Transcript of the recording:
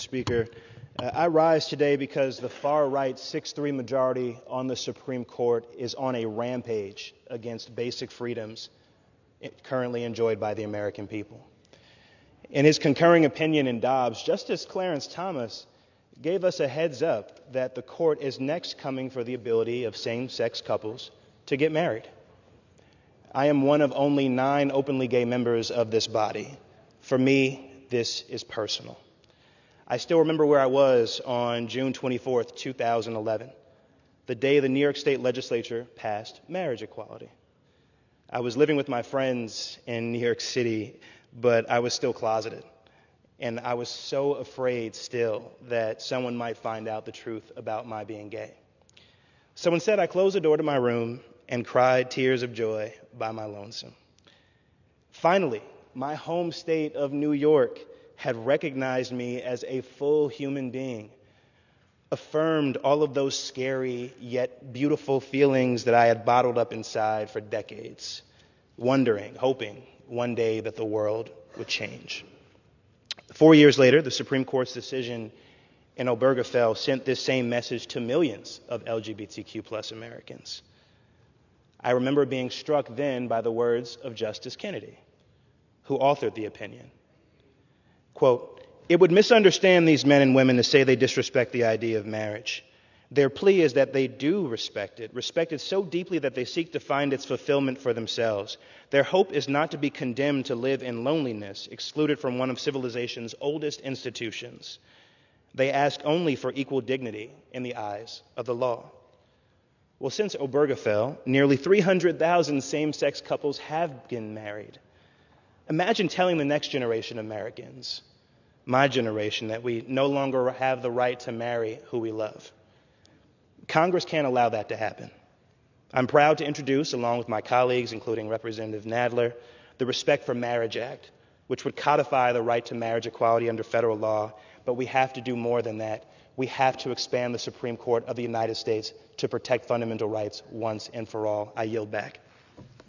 Speaker. I rise today because the far-right 6-3 majority on the Supreme Court is on a rampage against basic freedoms currently enjoyed by the American people. In his concurring opinion in Dobbs, Justice Clarence Thomas gave us a heads up that the court is next coming for the ability of same-sex couples to get married. I am one of only 9 openly gay members of this body. For me, this is personal. I still remember where I was on June 24th, 2011, the day the New York State Legislature passed marriage equality. I was living with my friends in New York City, but I was still closeted. And I was so afraid still that someone might find out the truth about my being gay. So instead, I closed the door to my room and cried tears of joy by my lonesome. Finally, my home state of New York had recognized me as a full human being, affirmed all of those scary yet beautiful feelings that I had bottled up inside for decades, wondering, hoping one day that the world would change. 4 years later, the Supreme Court's decision in Obergefell sent this same message to millions of LGBTQ+ Americans. I remember being struck then by the words of Justice Kennedy, who authored the opinion. Quote, "It would misunderstand these men and women to say they disrespect the idea of marriage. Their plea is that they do respect it so deeply that they seek to find its fulfillment for themselves. Their hope is not to be condemned to live in loneliness, excluded from one of civilization's oldest institutions. They ask only for equal dignity in the eyes of the law." Well, since Obergefell, nearly 300,000 same-sex couples have been married. Imagine telling the next generation of Americans, my generation, that we no longer have the right to marry who we love. Congress can't allow that to happen. I'm proud to introduce, along with my colleagues, including Representative Nadler, the Respect for Marriage Act, which would codify the right to marriage equality under federal law, but we have to do more than that. We have to expand the Supreme Court of the United States to protect fundamental rights once and for all. I yield back.